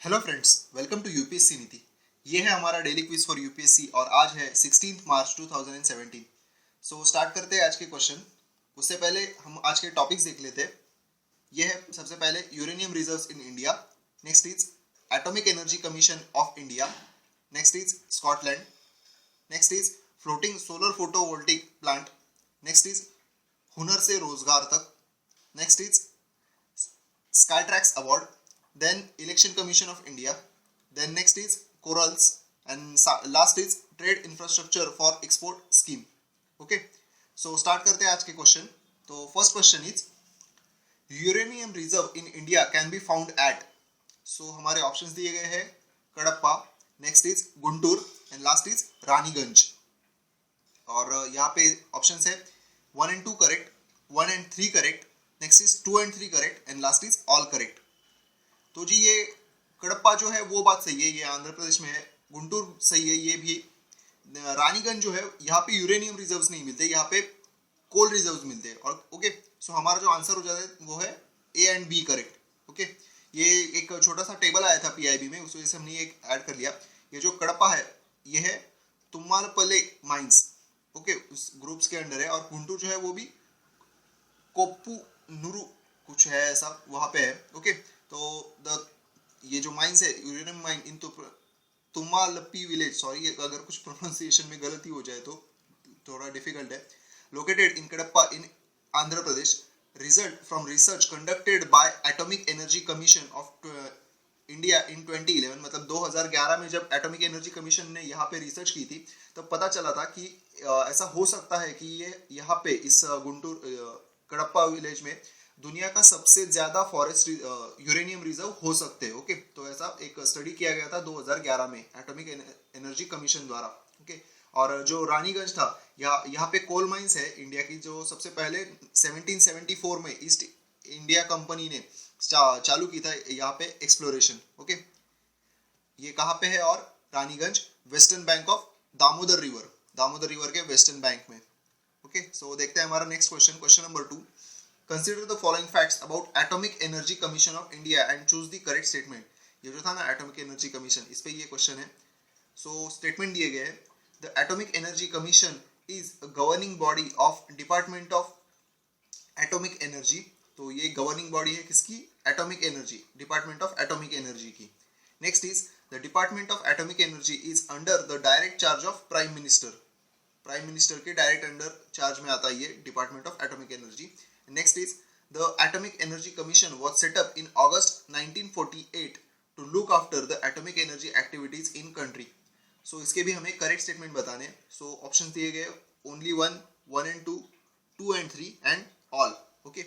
Hello friends, welcome to UPSC Niti. ये है हमारा डेली क्विज फॉर यूपीएससी और आज है 16 मार्च 2017। सो स्टार्ट करते हैं आज के क्वेश्चन। उससे पहले हम आज के टॉपिक्स देख लेते हैं। ये है सबसे पहले uranium reserves in India, next is atomic energy commission of India, next is Scotland, next is floating solar photovoltaic plant, next is हुनर से रोजगार तक, next is Skytrax Award, then Election Commission of India, then next is corals, and last is Trade Infrastructure for Export Scheme. Okay, so start करते हैं आज के question. तो first question is uranium reserve in India can be found at. So हमारे options दिए गए हैं Kadapa, next is Guntur and last is Raniganj. और यहाँ पे ऑप्शंस है 1 and 2 correct, 1 and 3 correct, next is 2 and 3 correct and last is all correct. तो जी ये कडप्पा जो है वो बात सही है, ये आंध्र प्रदेश में है। गुंटूर सही है ये भी। रानीगंज जो है यहाँ पे यूरेनियम रिजर्व्स नहीं मिलते, यहाँ पे कोल रिजर्व्स मिलते हैं। और ओके, सो हमारा जो आंसर हो जाता है वो है A and B correct. Okay, ये एक छोटा सा टेबल आया था पीआईबी में, उस वजह से हमने एक ऐड कर लिया। ये जो कडप्पा है ये है तुम्मालपल्ले माइंस, ओके, उस ग्रुप्स के अंडर है। और गुंटूर जो है वो भी कोप्पू नुरु कुछ है ऐसा वहां पे है। ओके, तो ये जो माइंस है uranium mine in Tummalapalli village, sorry अगर कुछ प्रोनाउंसिएशन में गलती हो जाए तो थोड़ा डिफिकल्ट है, located in Kadapa in Andhra Pradesh, result from research conducted by atomic energy commission of India in 2011। मतलब 2011 में जब एटॉमिक एनर्जी कमीशन ने यहाँ पे रिसर्च की थी तब पता चला था कि ऐसा हो सकता है कि ये यहाँ पे इस गुंटूर कडप्पा विलेज में दुनिया का सबसे ज्यादा फॉरेस्ट यूरेनियम रिजर्व हो सकते हैं। ओके, तो ऐसा एक स्टडी किया गया था 2011 में एटॉमिक एनर्जी कमीशन द्वारा। ओके, और जो रानीगंज था यहाँ पे कोल माइंस है इंडिया की, जो सबसे पहले 1774 में ईस्ट इंडिया कंपनी ने चालू की था यहाँ पे एक्सप्लोरेशन। ओके, ये कहाँ पे है? और Raniganj western bank of Damodar river के वेस्टर्न बैंक में। ओके, सो देखते हैं हमारा next question, question number 2। Consider the following facts about atomic energy commission of India and choose the correct statement. ये जो था ना एटॉमिक एनर्जी कमीशन, इस पे ये क्वेश्चन है। सो स्टेटमेंट दिए गए हैं, the atomic energy commission is governing body of department of atomic energy. तो ये गवर्निंग बॉडी है किसकी? Atomic energy, department of atomic energy की। Next is the department of atomic energy is under the direct charge of prime minister के direct under charge में आता है ये department of atomic energy. Next is the atomic energy commission was set up in August 1948 to look after the atomic energy activities in country. So इसके भी हमें correct statement बताने। सो option दिए गए only 1, 1 and 2, 2 and 3 and all. Okay,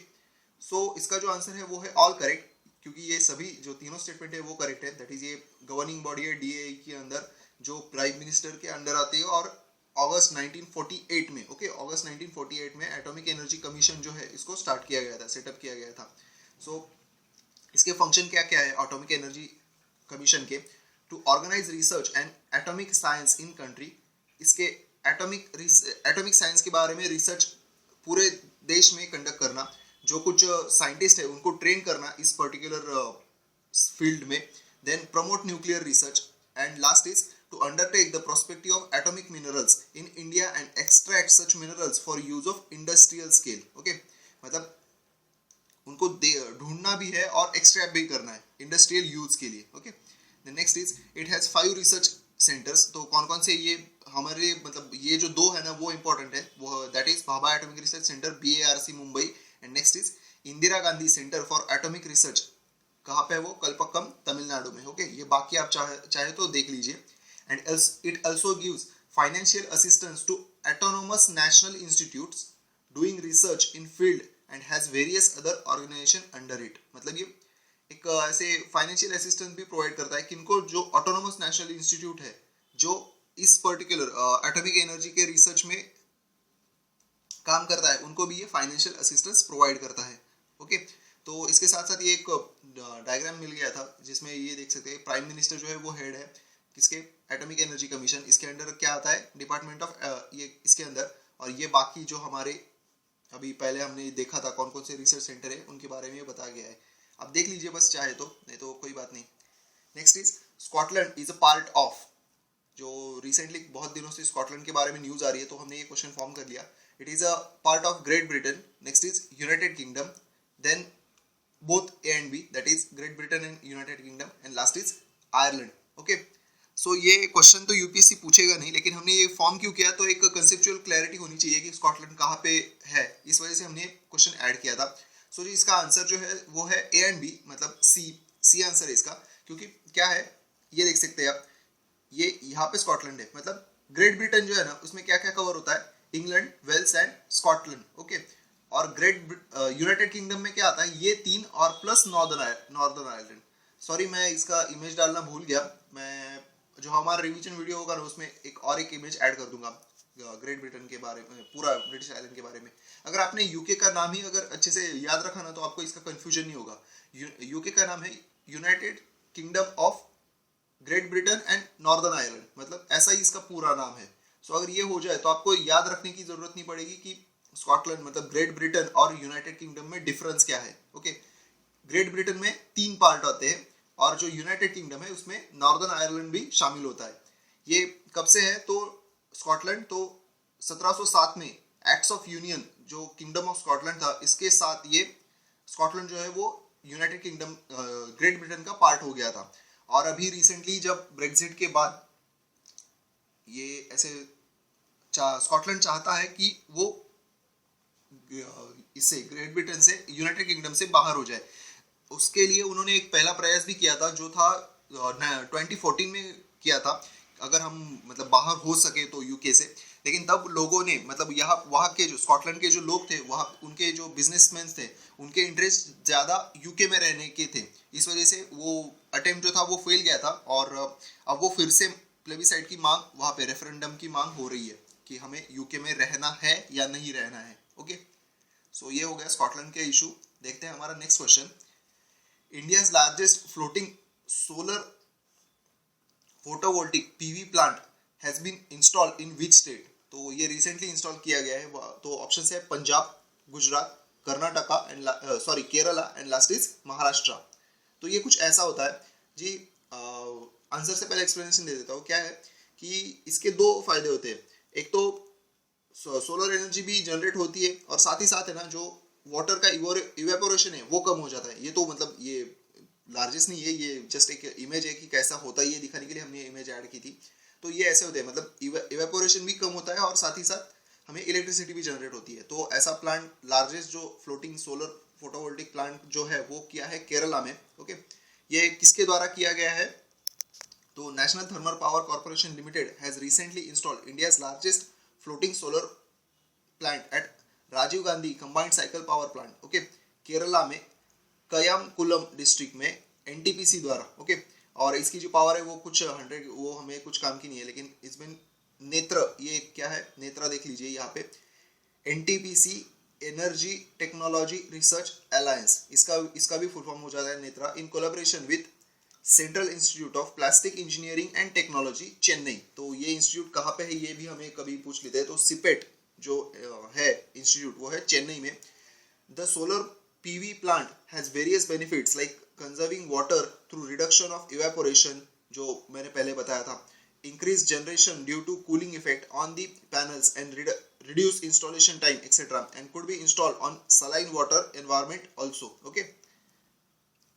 so इसका जो answer है वो है ऑल करेक्ट, क्योंकि ये सभी जो तीनों स्टेटमेंट है वो करेक्ट है। दैट इज ये गवर्निंग बॉडी है डीए के अंदर जो प्राइम मिनिस्टर के अंडर आती है, और अगस्त 1948 में, ओके, अगस्त 1948 में एटॉमिक एनर्जी कमीशन जो है इसको स्टार्ट किया गया था, सेटअप किया गया था। सो इसके फंक्शन क्या क्या है एटॉमिक एनर्जी कमीशन के? To organise research and atomic science in country. इसके एटॉमिक साइंस के बारे में रिसर्च पूरे देश में कंडक्ट करना, जो कुछ साइंटिस्ट है उनको ट्रेन करना इस पर्टिकुलर फील्ड में। Then promote nuclear research and last is to undertake the prospective of atomic minerals in India and extract such minerals for use of industrial scale. Okay, मतलब उनको ढूंढना भी है और एक्सट्रैक्ट भी करना है इंडस्ट्रियल यूज के लिए। Okay, the next is it has 5 research centres. तो कौन कौन से ये हमारे, मतलब ये जो 2 है ना वो इंपॉर्टेंट है, वो that is Bhabha atomic research centre BARC Mumbai, and next is Indira Gandhi centre for atomic research. कहाँ पे है वो? कलपक्कम, तमिलनाडु में। ओके, ये बाकी आप चाहे तो देख लीजिए। And it also gives financial assistance to autonomous national institutes doing research in field and has various other organization under it। मतलब ये एक ऐसे फाइनेंशियल असिस्टेंस भी प्रोवाइड करता है किनको? जो ऑटोनोमस नेशनल इंस्टीट्यूट है जो इस पर्टिकुलर एटॉमिक एनर्जी के रिसर्च में काम करता है, उनको भी ये फाइनेंशियल असिस्टेंस प्रोवाइड करता है। ओके, तो इसके साथ साथ ये एक डायग्राम मिल गया था जिसमें ये देख सकते हैं प्राइम मिनिस्टर जो है वो हेड है किसके? Atomic energy commission. इसके अंडर क्या आता है? डिपार्टमेंट ऑफ ये इसके अंदर, और ये बाकी जो हमारे अभी पहले हमने देखा था कौन कौन से रिसर्च सेंटर है उनके बारे में बता गया है। आप देख लीजिए बस चाहे तो, नहीं तो कोई बात नहीं। Next is Scotland is a part of, जो रिसेंटली बहुत दिनों से स्कॉटलैंड के बारे में न्यूज आ रही है तो हमने ये क्वेश्चन फॉर्म कर लिया. It is a part of Great Britain. Next is United Kingdom, then both A and B, that is Great Britain and United Kingdom, and last is Ireland. Okay, so ये question तो UPSC पूछेगा नहीं, लेकिन हमने ये form क्यों किया, तो एक कंसेप्चुअल क्लैरिटी होनी चाहिए कि स्कॉटलैंड कहाँ पे है, इस वजह से हमने क्वेश्चन ऐड किया था. सो जी इसका आंसर जो है वो है ए एंड बी, मतलब सी आंसर है इसका. क्योंकि क्या है, ये देख सकते हैं आप, ये यहाँ पे स्कॉटलैंड है, मतलब ग्रेट ब्रिटेन जो है ना उसमें क्या क्या कवर होता है, England, Wales and Scotland. Okay, और यूनाइटेड किंगडम में क्या आता है, ये तीन और प्लस नॉर्दर्न आयरलैंड. सॉरी मैं इसका इमेज डालना भूल गया, मैं जो हमारा रिवीजन वीडियो होगा ना उसमें एक इमेज ऐड कर दूंगा ग्रेट ब्रिटेन के बारे में, पूरा ब्रिटिश आइलैंड के बारे में. अगर आपने यूके का नाम ही अगर अच्छे से याद रखा ना तो आपको इसका कंफ्यूजन नहीं होगा. यूके का नाम है United kingdom of Great Britain and northern Ireland, मतलब ऐसा ही इसका पूरा नाम है. सो अगर ये हो जाए तो आपको याद रखने की जरूरत नहीं पड़ेगी कि स्कॉटलैंड मतलब ग्रेट ब्रिटेन और यूनाइटेड किंगडम में डिफरेंस क्या है. ओके, ग्रेट ब्रिटेन में 3 पार्ट आते हैं और जो यूनाइटेड किंगडम है उसमें नॉर्दर्न आयरलैंड भी शामिल होता है. ये कब से है, तो स्कॉटलैंड तो 1707 में एक्ट्स ऑफ यूनियन जो किंगडम ऑफ स्कॉटलैंड था इसके साथ ये स्कॉटलैंड जो है वो यूनाइटेड किंगडम ग्रेट ब्रिटेन का पार्ट हो गया था. और अभी रिसेंटली जब ब्रेक्जिट के बाद ये ऐसे स्कॉटलैंड चाहता है कि वो इससे ग्रेट ब्रिटेन से यूनाइटेड किंगडम से बाहर हो जाए. उसके लिए उन्होंने एक पहला प्रयास भी किया था जो था 2014 में किया था, अगर हम मतलब बाहर हो सके तो यूके से. लेकिन तब लोगों ने मतलब यहाँ वहाँ के जो स्कॉटलैंड के जो लोग थे, वहाँ उनके जो बिजनेसमैन थे उनके इंटरेस्ट ज़्यादा यूके में रहने के थे, इस वजह से वो अटेम्प्ट जो था वो फेल गया था. और अब वो फिर से प्लेबिसाइड की मांग, वहाँ पे रेफरेंडम की मांग हो रही है कि हमें यूके में रहना है या नहीं रहना है. ओके, सो ये हो गया स्कॉटलैंड के इशू. देखते हैं हमारा next question. India's largest floating solar photovoltaic PV plant has been installed in which state. तो ये रिसेंटली इंस्टॉल किया गया है. तो ऑप्शन है Punjab, Gujarat, Karnataka and Kerala and last is Maharashtra. तो ये कुछ ऐसा होता है जी. आंसर से पहले एक्सप्लेनेशन दे देता हूँ. क्या है कि इसके 2 फायदे होते हैं. एक तो सोलर एनर्जी भी जनरेट होती है और साथ ही साथ है ना जो वाटर का इवेपोरेशन है वो कम हो जाता है. ये तो मतलब ये लार्जेस्ट नहीं है, ये जस्ट एक इमेज है कि कैसा होता है ये दिखाने के लिए हमने इमेज ऐड की थी. तो ये ऐसे होते हैं, मतलब इवेपोरेशन भी कम होता है और साथ ही साथ हमें इलेक्ट्रिसिटी भी जनरेट होती है. तो ऐसा प्लांट लार्जेस्ट जो फ्लोटिंग सोलर फोटोवोल्टिक प्लांट जो है वो किया है केरला में. ओके, ये किसके द्वारा किया गया है, तो National Thermal Power Corporation Limited has recently installed India's largest floating solar plant at Rajiv Gandhi combined cycle power plant. Okay, Kerala में कयामकुलम डिस्ट्रिक्ट में एनटीपीसी द्वारा. ओके, और इसकी जो पावर है वो कुछ 100, वो हमें कुछ काम की नहीं है, लेकिन इसमें नेत्र, ये क्या है नेत्रा देख लीजिए यहाँ पे, NTPC energy technology research alliance, इसका भी फुल फॉर्म हो जाता है Netra, in collaboration with central institute of plastic engineering and technology Chennai. तो ये इंस्टीट्यूट कहाँ पे है ये भी हमें कभी पूछ लेते हैं. तो सिपेट जो है इंस्टीट्यूट वो है चेन्नई में. The solar PV plant has various benefits like conserving water through reduction of evaporation, जो मैंने पहले बताया था, increase generation due to cooling effect on the panels and reduce installation time etc. and could be installed on saline water environment also. Okay,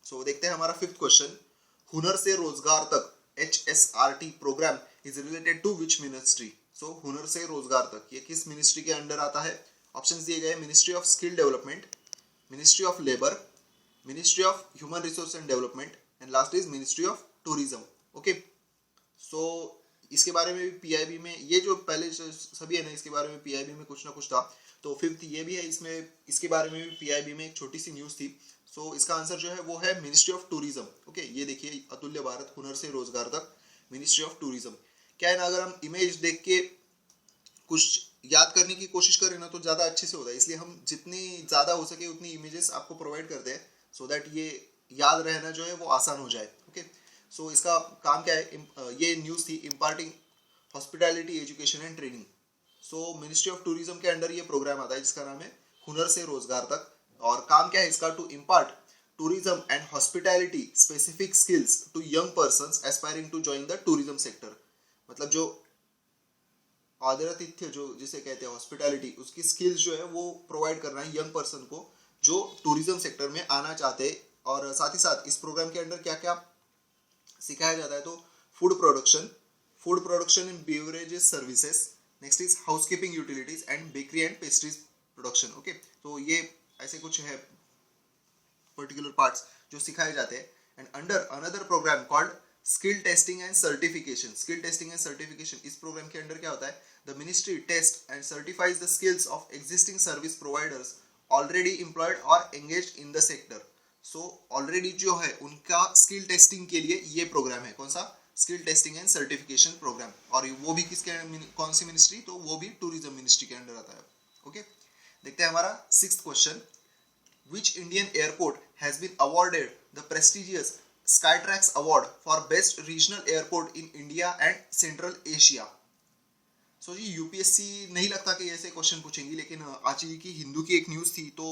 so देखते हैं हमारा 5th question. हुनर से रोजगार तक HSRT program is related to which ministry? So हुनर से रोजगार तक ये किस मिनिस्ट्री के अंडर आता है. ऑप्शंस दिए गए, ministry of skill development, ministry of labour, ministry of human resource and development and last is ministry of tourism. Okay, so इसके बारे में भी पीआईबी में, ये जो पहले सभी है ना इसके बारे में पीआईबी में कुछ ना कुछ था. तो 5th ये भी है, इसमें इसके बारे में भी पीआईबी में एक छोटी सी न्यूज़ थी. सो इसका आंसर जो है वो है मिनिस्ट्री ऑफ टूरिज्म. ओके, ये देखिए अतुल्य भारत हुनर से रोजगार तक मिनिस्ट्री ऑफ टूरिज्म. क्या है ना, अगर हम इमेज देख के कुछ याद करने की कोशिश करें ना तो ज़्यादा अच्छे से होता है, इसलिए हम जितनी ज़्यादा हो सके उतनी इमेजेस आपको प्रोवाइड करते हैं सो दैट ये याद रहना जो है वो आसान हो जाए. ओके, सो इसका काम क्या है, ये न्यूज़ थी imparting hospitality education and training. So ministry of tourism के अंडर ये प्रोग्राम आता है जिसका नाम है हुनर से रोजगार तक. और काम क्या है इसका, to impart tourism and hospitality specific skills to young persons aspiring to join the tourism sector. मतलब जो आदरातिथ्य जो जिसे कहते हैं हॉस्पिटैलिटी, उसकी स्किल्स जो है वो प्रोवाइड करना है यंग पर्सन को जो टूरिज्म सेक्टर में आना चाहते हैं. और साथ ही साथ इस प्रोग्राम के अंडर क्या क्या सिखाया जाता है, तो food production in beverages services, next is housekeeping utilities and bakery and pastries production. Okay, तो ये ऐसे कुछ है पर्टिकुलर पार्ट्स जो सिखाए जाते हैं. And under another programme called skill testing and certification, इस प्रोग्राम के अंडर क्या होता है, the ministry test and certifies the skills of existing service providers already employed और engaged in the sector. So already जो है उनका स्किल टेस्टिंग के लिए ये प्रोग्राम है. कौन सा? Skill testing and certification program. और वो भी किसके, कौन सी मिनिस्ट्री, तो वो भी टूरिज्म मिनिस्ट्री के अंडर आता है. ओके, देखते हैं हमारा 6th question. Which Indian airport has been awarded the prestigious Skytrax Award for Best Regional Airport in India and Central Asia? So जी यूपीएससी नहीं लगता कि ऐसे क्वेश्चन पूछेंगी, लेकिन आज की हिंदू की एक न्यूज़ थी तो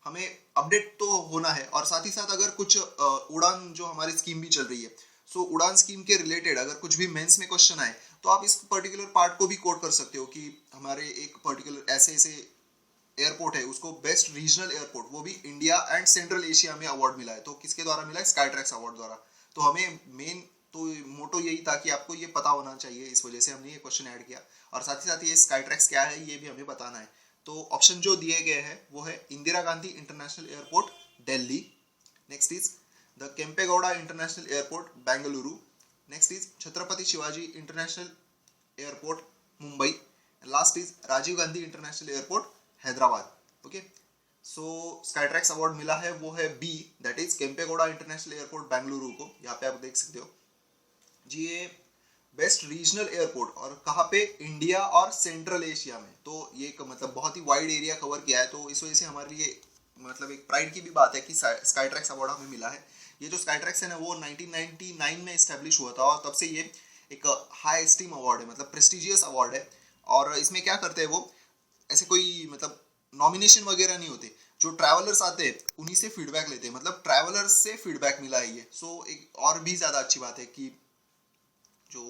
हमें अपडेट तो होना है. और साथ ही साथ अगर कुछ उड़ान जो हमारी स्कीम भी चल रही है, सो उड़ान स्कीम के रिलेटेड अगर कुछ भी मेंस में क्वेश्चन आए तो आप इस पर्टिकुलर पार्ट को भी कोट कर सकते हो कि हमारे एक पर्टिकुलर ऐसे एयरपोर्ट है उसको बेस्ट रीजनल एयरपोर्ट, वो भी इंडिया एंड सेंट्रल एशिया में अवार्ड मिला है. तो किसके द्वारा मिला है? स्काईट्रैक्स अवार्ड द्वारा. तो हमें मेन तो मोटो यही था कि आपको ये पता होना चाहिए, इस वजह से हमने ये क्वेश्चन ऐड किया. और साथ ही साथ ये स्काईट्रैक्स क्या है ये भी हमें बताना है. तो ऑप्शन जो दिए गए हैं वो है Indira Gandhi international airport Delhi, next is the Kempegowda international airport Bengaluru, next is Chhatrapati Shivaji international airport Mumbai, last is Rajiv Gandhi international airport Hyderabad. Okay, so Skytrax award मिला है वो है B, that is Kempegowda international airport Bengaluru को. यहाँ पे आप देख सकते हो जी, ये बेस्ट रीजनल एयरपोर्ट और कहाँ पे? इंडिया और सेंट्रल एशिया में. तो ये मतलब बहुत ही वाइड एरिया कवर किया है. तो इस वजह से हमारे लिए मतलब एक प्राइड की भी बात है कि स्काईट्रैक्स अवार्ड हमें मिला है. ये जो स्काईट्रैक्स है ना वो 1999 में इस्टेब्लिश हुआ था और तब से ये एक हाई एस्टीम अवार्ड है, मतलब प्रेस्टिजियस अवार्ड है. और इसमें क्या करते हैं वो, ऐसे कोई मतलब नॉमिनेशन वगैरह नहीं होते, जो ट्रैवलर्स आते हैं उन्हीं से फीडबैक लेते हैं, मतलब ट्रैवलर्स से फीडबैक मिला है ये. सो एक और भी ज़्यादा अच्छी बात है कि जो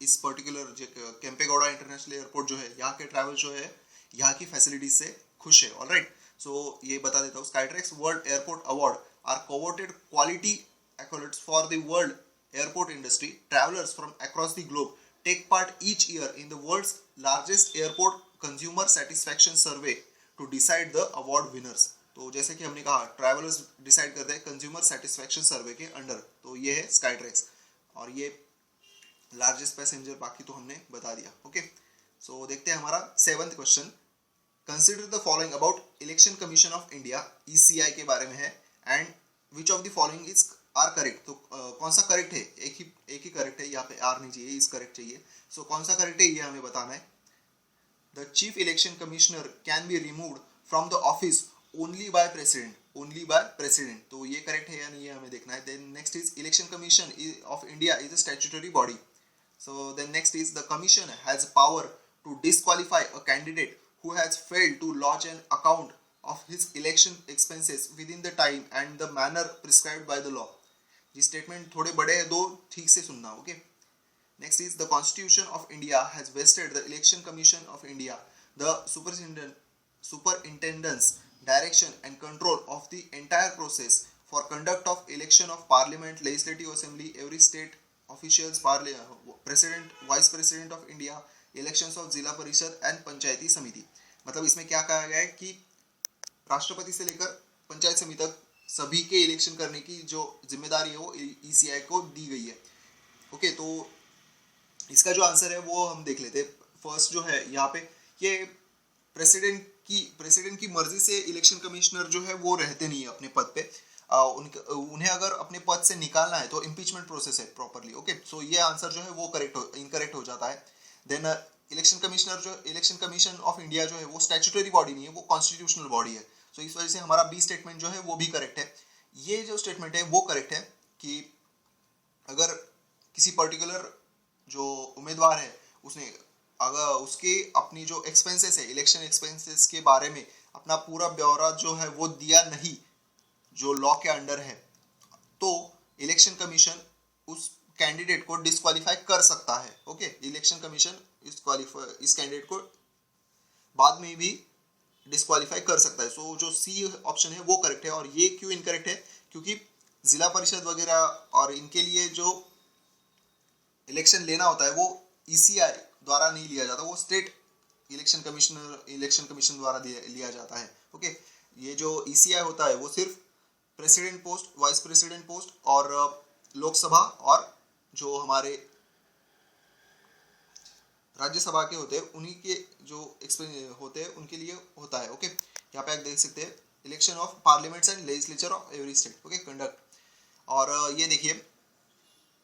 इस पर्टिकुलर जो केम्पेगौड़ा इंटरनेशनल एयरपोर्ट जो है, यहाँ के ट्रैवल जो है यहाँ की फैसिलिटीज से खुश है. ऑलराइट, सो ये बता देता हूँ. Skytrax world airport award are coveted quality accolades for the world airport industry. Travelers from across the globe take part each year in the world's largest airport consumer satisfaction survey to decide the award winners. तो जैसे कि हमने कहा travellers decide करते हैं consumer satisfaction सर्वे के under. तो ये है स्काईट्रैक्स और ये लार्जेस्ट पैसेंजर, बाकी तो हमने बता दिया. ओके, सो देखते हैं हमारा 7th question. Consider the following about Election Commission of India, ECI के बारे में है. And which of the following is are correct. तो कौन सा करेक्ट है? एक ही करेक्ट है, यहाँ पे आर नहीं चाहिए, इज करेक्ट चाहिए. सो कौन सा करेक्ट है ये हमें बताना है. The chief election commissioner can be removed from the office only by president. तो ये करेक्ट है या नहीं ये हमें देखना है. Then next is Election Commission of India is a statutory body. So then next is the commission has power to disqualify a candidate who has failed to lodge an account of his election expenses within the time and the manner prescribed by the law. ये statement थोड़े बड़े हैं, दो ठीक से सुनना. Okay, next is the Constitution of India has vested the Election Commission of India the superintendence direction and control of the entire process for conduct of election of parliament, legislative assembly, every state officials, president, vice president of India, elections of जिला परिषद and पंचायती समिति. मतलब इसमें क्या कहा गया है कि राष्ट्रपति से लेकर पंचायत समिति तक सभी के इलेक्शन करने की जो जिम्मेदारी है वो ECI को दी गई है. ओके, तो इसका जो आंसर है वो हम देख लेते हैं. फर्स्ट जो है यहाँ पे ये प्रेसिडेंट की मर्जी से इलेक्शन कमिश्नर जो है वो रहते नहीं है अपने पद पे. उन्हें अगर अपने पद से निकालना है तो इम्पीचमेंट प्रोसेस है प्रॉपरली. ओके, सो ये आंसर जो है वो इनकरेक्ट हो जाता है. Then Election Commission of India जो है वो स्टैट्यूटरी बॉडी नहीं है, वो कॉन्स्टिट्यूशनल बॉडी है. सो इस वजह से हमारा बी स्टेटमेंट जो है वो भी करेक्ट है. ये जो स्टेटमेंट है वो करेक्ट है कि अगर किसी पर्टिकुलर जो उम्मीदवार है उसने अगर उसके अपनी जो एक्सपेंसेस है, इलेक्शन एक्सपेंसेस के बारे में अपना पूरा ब्यौरा जो है वो दिया नहीं, जो लॉ के अंडर है, तो इलेक्शन कमीशन उस कैंडिडेट को डिस्क्वालीफाई कर सकता है। ओके, इलेक्शन कमीशन इस कैंडिडेट को बाद में भी डिस्क्वालीफाई कर सकता है। सो जो सी ऑप्शन है वो करेक्ट है। और ये क्यों इनकरेक्ट है, क्योंकि जिला परिषद वगैरह और इनके लिए जो इलेक्शन लेना होता है वो ईसीआई द्वारा नहीं लिया जाता, वो स्टेट इलेक्शन कमीशन द्वारा लिया जाता है। ओके, ये जो ईसीआई होता है वो सिर्फ president post, vice president post और लोकसभा और जो हमारे राज्यसभा के होते हैं उन्हीं के जो एक्सप्लेन होते हैं उनके लिए होता है। ओके, यहाँ पे आप देख सकते हैं election of parliaments and legislature of every state. Okay, conduct. और ये देखिए,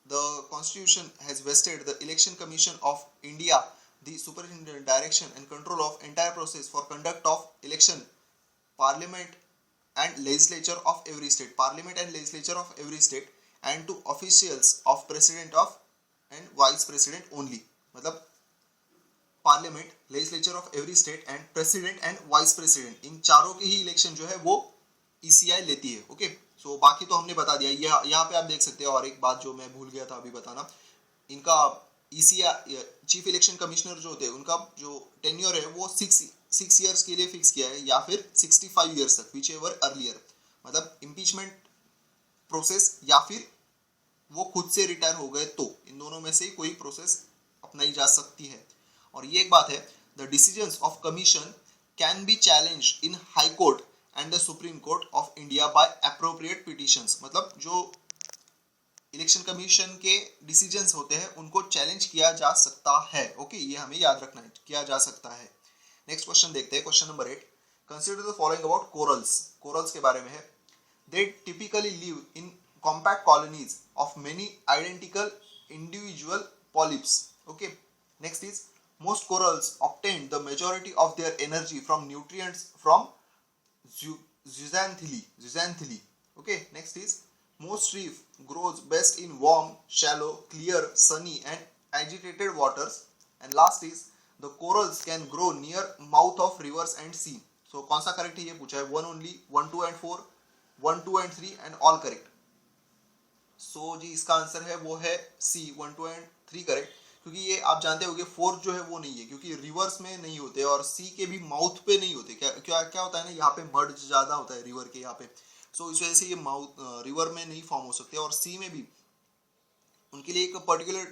the constitution has vested the election commission of India the superintendent direction and control of entire process for conduct of election, parliament and legislature of every state, and to officials of president of and vice president only। मतलब parliament, legislature of every state and president and vice president, इन चारों के ही election जो है वो ECI लेती है। Okay, सो बाकी तो हमने बता दिया। यहाँ पे आप देख सकते हैं, और एक बात जो मैं भूल गया था अभी बताना, इनका ईसीआई चीफ इलेक्शन कमिश्नर जो होते हैं उनका जो टेन्योर है वो 6 ईयर्स के लिए फिक्स किया है, या फिर 65 ईयर्स तक, विच एवर अर्लियर। मतलब इम्पीचमेंट प्रोसेस या फिर वो खुद से रिटायर हो गए तो इन दोनों में से कोई प्रोसेस अपनाई जा सकती है। और ये एक बात है, the decisions of commission can be challenged in high court and the supreme court of India by appropriate petitions. मतलब जो इलेक्शन कमीशन के डिसीजंस होते हैं उनको चैलेंज किया जा सकता है। ओके, ये हमें याद रखना है, किया जा सकता है। नेक्स्ट क्वेश्चन देखते हैं, question number 8। Consider the following about corals. Corals के बारे में है, दे typically live in compact colonies of many identical individual polyps. Okay, next is most corals obtain the majority of their energy from nutrients from zooxanthellae. Okay, next is most reef grows best in warm, shallow, clear, sunny and agitated waters. And last is the corals can grow near mouth of rivers and sea. So कौन सा correct है ये पूछा है, 1 only, 1, 2 and 4, 1, 2 and 3 and all correct. So जी इसका answer है वो है C, 1, 2 and 3 करेक्ट। क्योंकि ये आप जानते होंगे 4 जो है वो नहीं है, क्योंकि रिवर्स में नहीं होते और सी के भी माउथ पे नहीं होते। क्या होता है ना, यहाँ पे मड ज्यादा होता है रिवर के यहाँ पे, सो इस वजह से ये माउथ रिवर में नहीं फॉर्म हो सकते। और सी में भी उनके लिए एक पर्टिकुलर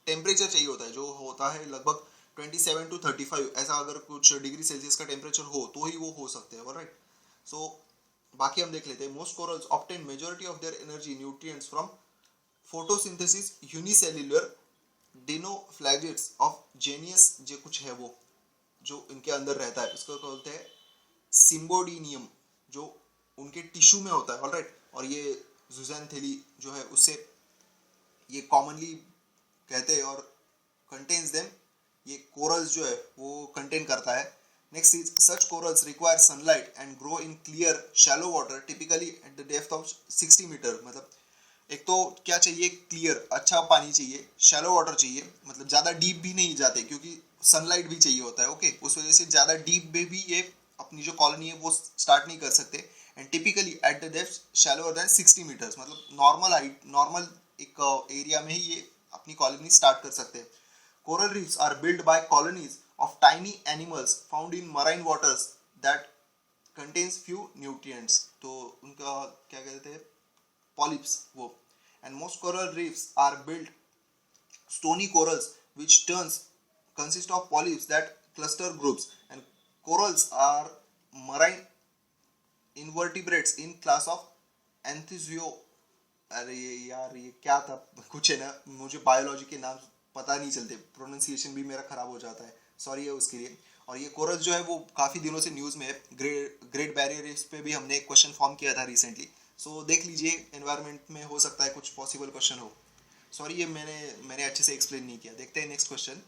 टेम्परेचर चाहिए होता है, जो होता है लगभग 27 to 35, ऐसा अगर कुछ डिग्री सेल्सियस का टेम्परेचर हो तो ही वो हो सकते हैं। राइट, सो बाकी हम देख लेते हैं। Most corals obtain majority of their energy nutrients from photosynthesis unicellular dinoflagellates of genus, जो कुछ है वो जो इनके अंदर रहता है, इसको बोलते हैं सिम्बोडिनियम, जो उनके टिश्यू में होता है। ऑलराइट, और ये जूज़ैंथेली जो है उससे ये कॉमनली कहते हैं और कंटेन्स देम, ये कोरल्स जो है वो कंटेन करता है। Next is such corals require sunlight and grow in clear shallow water typically at the depth of 60 metre. मतलब एक तो क्या चाहिए, क्लियर अच्छा पानी चाहिए, शैलो वाटर चाहिए, मतलब ज़्यादा डीप भी नहीं जाते क्योंकि सनलाइट भी चाहिए होता है। ओके, उस वजह से ज़्यादा डीप में भी ये अपनी जो कॉलोनी है वो स्टार्ट नहीं कर सकते। And typically at the depth shallower than 60 metres, मतलब नॉर्मल हाइट, नॉर्मल एक एरिया में ही ये अपनी कॉलोनी स्टार्ट कर सकते हैं। Coral reefs are build by colonies of tiny animals found in marine waters that contains few nutrients. तो उनका क्या कहते हैं, polyps वो। And most coral reefs are built stony corals which turns consist of polyps that cluster groups, and corals are marine invertebrates in class of Anthizo। अरे यार ये क्या था, कुछ है ना, मुझे बायोलॉजी के नाम पता नहीं चलते, प्रोनाउंसिएशन भी मेरा खराब हो जाता है, सॉरी है उसके लिए। और ये कोरल्स जो है वो काफ़ी दिनों से न्यूज़ में है। ग्रेट बैरियर रीफ पे भी हमने एक क्वेश्चन फॉर्म किया था रिसेंटली, सो देख लीजिए, एनवायरनमेंट में हो सकता है कुछ पॉसिबल क्वेश्चन हो। सॉरी ये मैंने अच्छे से एक्सप्लेन नहीं किया। देखते हैं next question,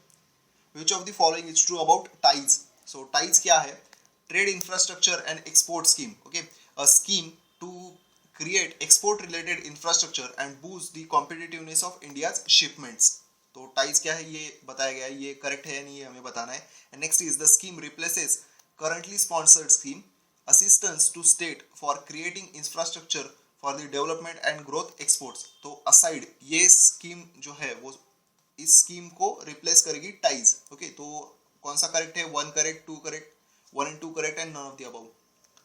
which of the following is true about TIES. So TIES क्या है, trade infrastructure and export scheme. Okay, a scheme to create export related infrastructure and boost the competitiveness of India's shipments। तो ties क्या है ये बताया गया है, ये करेक्ट है या नहीं हमें बताना है। And next is the scheme replaces currently sponsored scheme assistance to state for creating infrastructure for the development and growth exports. तो असाइड ये स्कीम जो है वो इस स्कीम को रिप्लेस करेगी टाइज। ओके, तो कौन सा करेक्ट है? 1 correct, 2 correct, 1 and 2 correct and none of the above.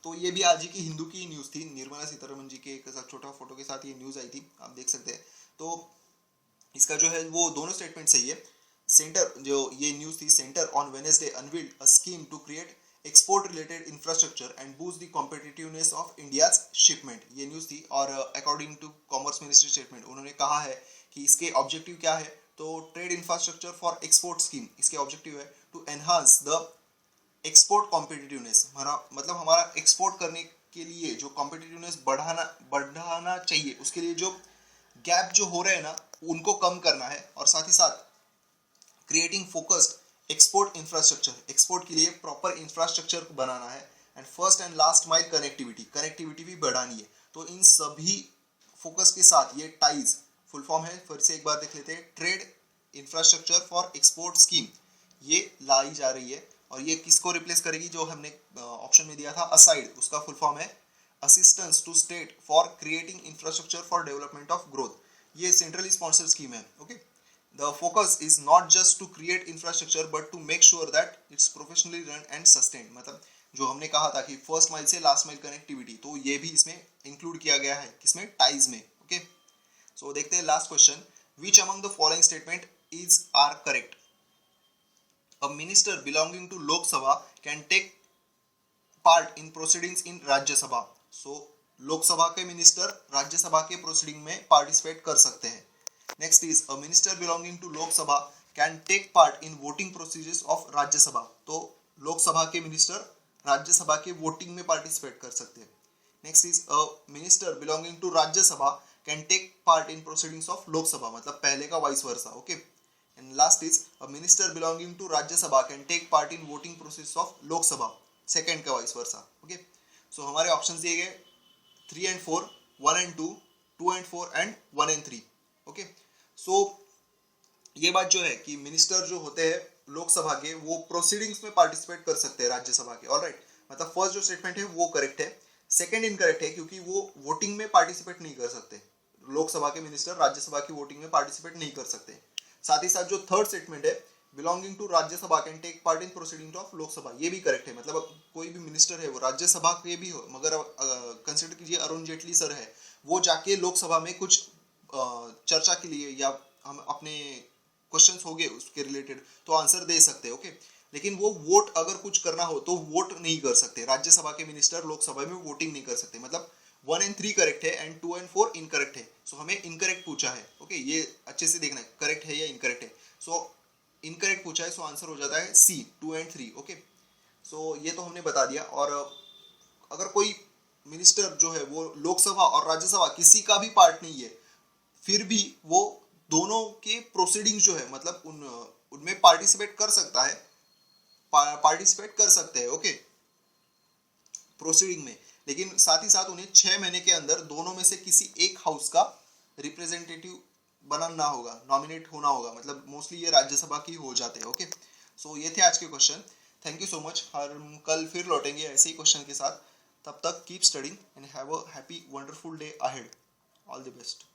तो ये भी आज ही की हिंदू की न्यूज़ थी, निर्मला सीतारमण जी के एक छोटा फोटो के साथ ये न्यूज़ आई थी, आप देख सकते हैं। तो इसका जो है वो दोनों स्टेटमेंट सही है। सेंटर जो ये न्यूज़ थी, centre on Wednesday unveiled a scheme to create export related infrastructure and boost the competitiveness of India's shipment, ये न्यूज़ थी। और according to commerce ministry statement उन्होंने कहा है कि इसके ऑब्जेक्टिव क्या है। तो trade infrastructure for export scheme, इसके ऑब्जेक्टिव है to enhance the export competitiveness, मतलब हमारा एक्सपोर्ट करने के लिए जो कॉम्पिटिटिवनेस बढ़ाना चाहिए, उसके लिए जो गैप जो हो रहे हैं ना उनको कम करना है। और साथ ही साथ creating focused export infrastructure, export के लिए प्रॉपर इंफ्रास्ट्रक्चर बनाना है। And first and last mile connectivity भी बढ़ानी है। तो इन सभी फोकस के साथ ये टाइज फुल फॉर्म है, फिर से एक बार देख लेते हैं, trade infrastructure for export scheme, ये लाई जा रही है। और ये किसको रिप्लेस करेगी? जो हमने ऑप्शन में दिया था असाइड, उसका फुल फॉर्म है assistance to state for creating infrastructure for development of growth. ये सेंट्रली स्पॉन्सर्ड स्कीम है। Okay, the focus is not just to create infrastructure but to make sure that it's professionally run and sustained. मतलब जो हमने कहा था कि first mile से last mile connectivity, तो ये भी इसमें इंक्लूड किया गया है, किसमें? टाइज में। ओके, सो देखते हैं last question, which among the following statement is are correct? A minister belonging to Lok Sabha can take part in proceedings in Rajya Sabha. So लोक सभा के मिनिस्टर राज्य सभा के प्रोसीडिंग में पार्टिसिपेट कर सकते हैं। Next is a minister belonging to Lok Sabha can take part in voting procedures of Rajya Sabha. तो लोक सभा के मिनिस्टर राज्य सभा के वोटिंग में पार्टिसिपेट कर सकते हैं। Next is a minister belonging to Rajya Sabha can take part in proceedings of Lok Sabha, मतलब पहले का vice versa. Okay, and last is a minister belonging to Rajya Sabha can take part in voting process of Lok Sabha, second का vice versa. Okay, सो हमारे options दिए गए 3 and 4, 1 and 2, 2 and 4 and 1 and 3। Okay, so ये बात जो है कि मिनिस्टर जो होते हैं लोकसभा के वो प्रोसीडिंग्स में पार्टिसिपेट कर सकते हैं राज्य सभा के। ऑलराइट, मतलब फर्स्ट जो स्टेटमेंट है वो करेक्ट है, सेकंड इनकरेक्ट है क्योंकि वो वोटिंग में पार्टिसिपेट नहीं कर सकते। लोकसभा के मिनिस्टर राज्यसभा की वोटिंग में पार्टिसिपेट नहीं कर सकते। साथ ही साथ जो थर्ड स्टेटमेंट है belonging to Rajya Sabha can take part in proceeding of Lok Sabha, ये भी करेक्ट है। मतलब कोई भी मिनिस्टर है वो राज्यसभा के भी हो, मगर कंसिडर कीजिए अरुण जेटली सर है, वो जाके लोकसभा में कुछ चर्चा के लिए या हम अपने क्वेश्चंस हो गए उसके रिलेटेड तो आंसर दे सकते हैं। ओके, लेकिन वो वोट अगर कुछ करना हो तो वोट नहीं कर सकते। राज्यसभा के मिनिस्टर लोकसभा में वोटिंग नहीं कर सकते। मतलब 1 and 3 करेक्ट है एंड 2 and 4 इनकरेक्ट है। सो हमें इनकरेक्ट पूछा है। ओके, ये अच्छे से देखना है करेक्ट है या इनकरेक्ट है। सो इनकरेक्ट पूछा है, सो आंसर हो जाता है सी, 2 and 3। ओके, सो ये तो हमने बता दिया। और अगर कोई मिनिस्टर जो है वो लोकसभा और राज्यसभा किसी का भी पार्ट नहीं है, फिर भी वो दोनों के प्रोसीडिंग जो है मतलब उनमें पार्टिसिपेट कर सकता है, पार्टिसिपेट कर सकते हैं। ओके, प्रोसीडिंग में, लेकिन साथ ही साथ उन्हें 6 महीने के अंदर दोनों में से किसी एक हाउस का रिप्रेजेंटेटिव बनना होगा, नॉमिनेट होना होगा। मतलब मोस्टली ये राज्यसभा की हो जाते हैं। ओके, सो ये थे आज के question. Thank you so much. हम कल फिर लौटेंगे ऐसे ही क्वेश्चन के साथ। तब तक keep studying and have a happy wonderful day ahead. All the best.